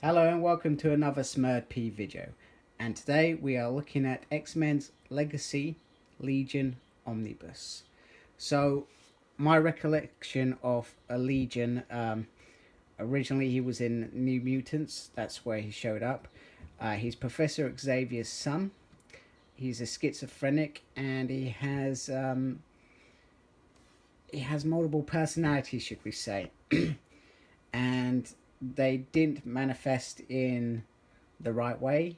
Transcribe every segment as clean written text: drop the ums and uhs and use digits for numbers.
Hello and welcome to another Smurd P video, and today we are looking at X-Men's Legacy Legion Omnibus. So my recollection of a Legion, originally he was in New Mutants, that's where he showed up. He's Professor Xavier's son. He's a schizophrenic and he has multiple personalities, should we say. And they didn't manifest in the right way,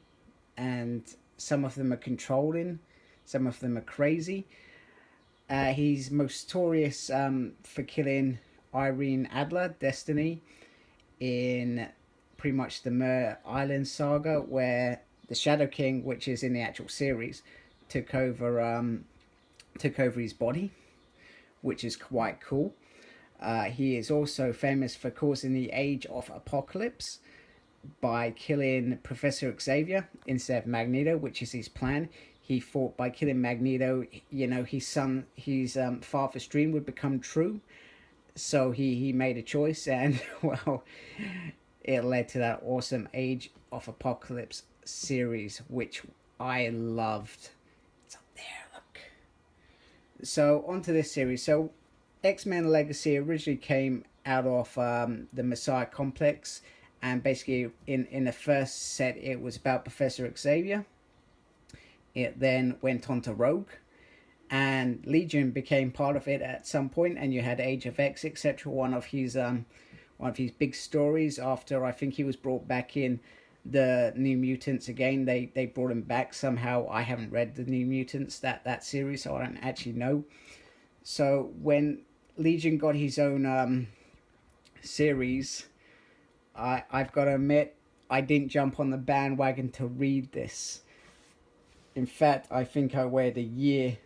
and some of them are controlling, some of them are crazy. He's most notorious for killing Irene Adler, Destiny, in pretty much the Mer Island saga, where the Shadow King, which is in the actual series, took over his body, which is quite cool. He is also famous for causing the Age of Apocalypse by killing Professor Xavier instead of Magneto, which is his plan. He thought by killing Magneto, his father's dream would become true. So he made a choice, and well, it led to that awesome Age of Apocalypse series, which I loved. It's up there, look. So onto this series. So X-Men Legacy originally came out of the Messiah Complex, and basically in the first set it was about Professor Xavier. It then went on to Rogue, and Legion became part of it at some point, and you had Age of X, etc. One of his big stories after I think he was brought back in the New Mutants again. They brought him back somehow. I haven't read the New Mutants that series, so I don't actually know. So when Legion got his own series, I've got to admit, I didn't jump on the bandwagon to read this. In fact, I think I waited a year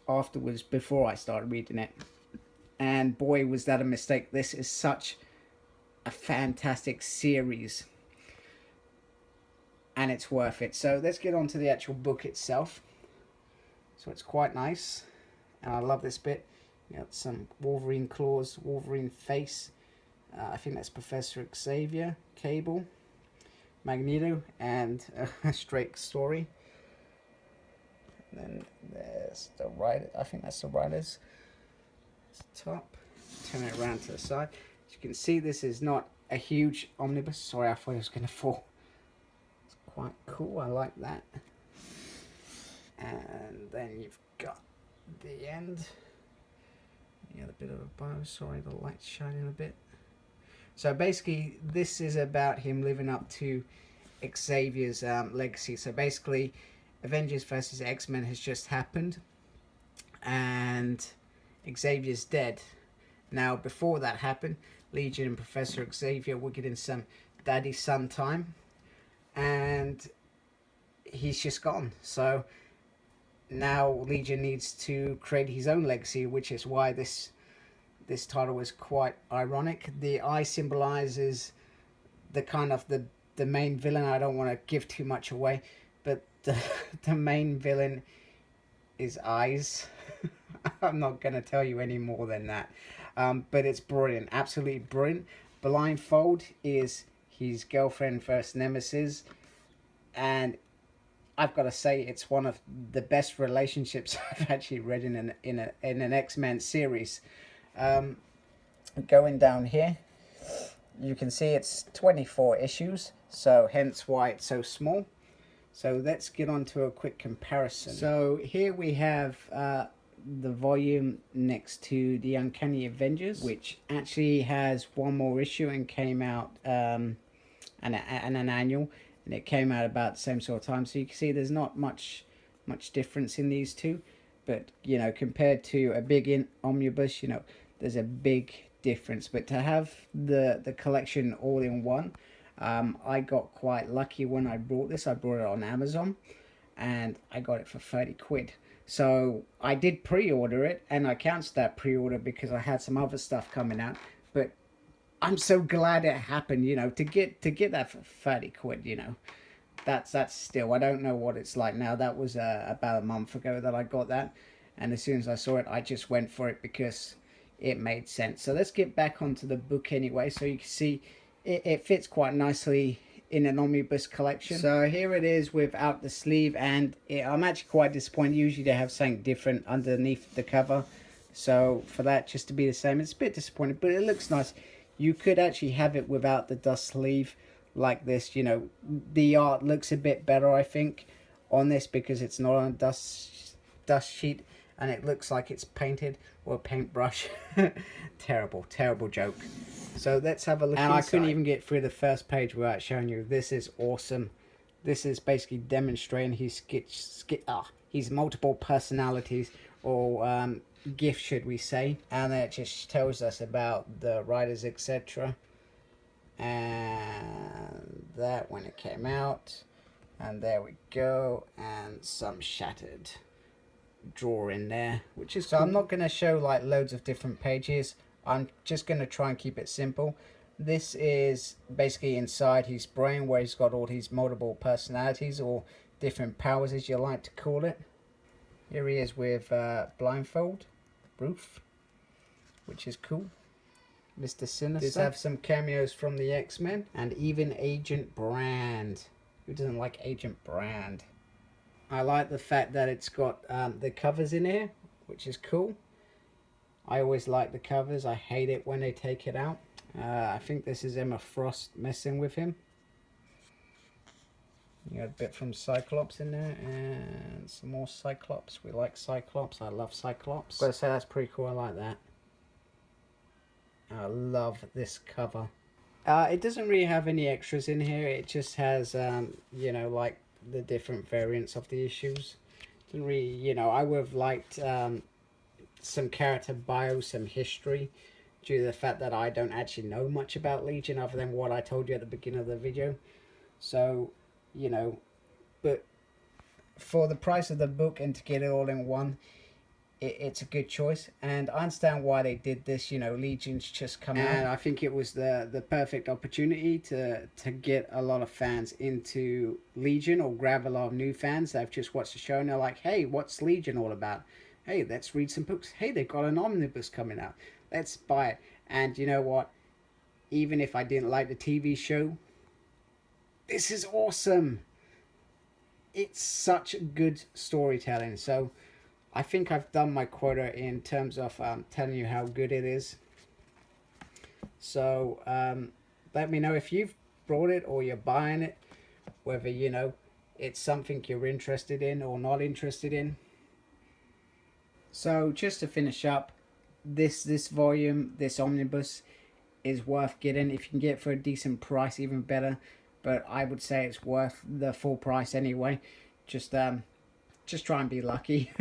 afterwards before I started reading it. And boy, was that a mistake. This is such a fantastic series, and it's worth it. So let's get on to the actual book itself. So it's quite nice, and I love this bit. You got some Wolverine claws, Wolverine face. I think that's Professor Xavier, Cable, Magneto, and a straight story. And then there's the writer. I think that's the writers. Top. Turn it around to the side. As you can see, this is not a huge omnibus. Sorry, I thought it was going to fall. It's quite cool. I like that. And then you've got the end. You got a bit of a bow. Sorry, the light's shining a bit. So basically, this is about him living up to Xavier's legacy. So basically, Avengers vs. X-Men has just happened, and Xavier's dead. Now, before that happened, Legion and Professor Xavier were getting some daddy-son time, and he's just gone. So now Legion needs to create his own legacy, which is why this title is quite ironic. The eye symbolizes the kind of the main villain. I don't want to give too much away, but the main villain is eyes. I'm not going to tell you any more than that. But it's brilliant, absolutely brilliant. Blindfold is his girlfriend first nemesis, and I've got to say it's one of the best relationships I've actually read in an X-Men series. Going down here, you can see it's 24 issues, so hence why it's so small. So let's get on to a quick comparison. So here we have the volume next to the Uncanny Avengers, which actually has one more issue and came out and an annual, and it came out about the same sort of time. So you can see there's not much difference in these two, but you know, compared to a big omnibus, you know, there's a big difference. But to have the collection all in one, I got quite lucky when I bought this. I bought it on Amazon, and I got it for 30 quid. So I did pre-order it, and I cancelled that pre-order because I had some other stuff coming out. But I'm so glad it happened, you know, to get that for 30 quid, you know. That's still, I don't know what it's like now. That was about a month ago that I got that, and as soon as I saw it, I just went for it because it made sense. So let's get back onto the book anyway. So you can see it fits quite nicely in an omnibus collection. So here it is without the sleeve, and I'm actually quite disappointed. Usually they have something different underneath the cover, so for that just to be the same, it's a bit disappointing, but it looks nice. You could actually have it without the dust sleeve like this. You know, the art looks a bit better, I think, on this because it's not on a dust sheet, and it looks like it's painted or a paintbrush. Terrible joke. So let's have a look. And inside. I couldn't even get through the first page without showing you. This is awesome. This is basically demonstrating his multiple personalities, or gifts, should we say. And it just tells us about the writers, etc. And that when it came out. And there we go. And some shattered drawing there, which is so cool. I'm not going to show like loads of different pages. I'm just going to try and keep it simple. This is basically inside his brain, where he's got all his multiple personalities, or different powers as you like to call it. Here he is with blindfold roof, which is cool. Mr. Sinister. Does have some cameos from the X-Men, and even Agent Brand. Who doesn't like Agent Brand? I like the fact that it's got the covers in here, which is cool. I always like the covers. I hate it when they take it out. I think this is Emma Frost messing with him. You got a bit from Cyclops in there, and some more Cyclops. We like Cyclops. I love Cyclops. Gotta say, that's pretty cool. I like that. I love this cover. It doesn't really have any extras in here. It just has, you know, like the different variants of the issues. Doesn't really, you know, I would have liked some character bio, some history, due to the fact that I don't actually know much about Legion other than what I told you at the beginning of the video. So, you know, but for the price of the book and to get it all in one, it's a good choice. And I understand why they did this. You know, Legion's just come out, and I think it was the perfect opportunity to get a lot of fans into Legion, or grab a lot of new fans that have just watched the show and they're like, hey, what's Legion all about? Hey, let's read some books. Hey, they've got an omnibus coming out. Let's buy it. And you know what? Even if I didn't like the TV show, this is awesome. It's such good storytelling. So I think I've done my quota in terms of telling you how good it is. So let me know if you've bought it or you're buying it, whether, you know, it's something you're interested in or not interested in. So just to finish up, this volume, this omnibus, is worth getting. If you can get it for a decent price, even better. But I would say it's worth the full price anyway. Just try and be lucky.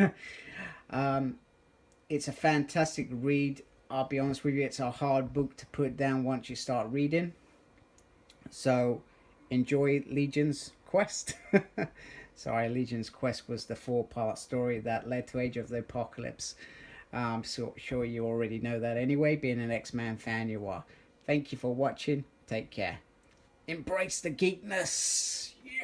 It's a fantastic read. I'll be honest with you, it's a hard book to put down once you start reading. So enjoy Legion's Quest. Sorry, Legion's Quest was the 4-part story that led to Age of the Apocalypse. I'm so sure you already know that anyway, being an X-Men fan you are. Thank you for watching. Take care. Embrace the geekness. Yeah!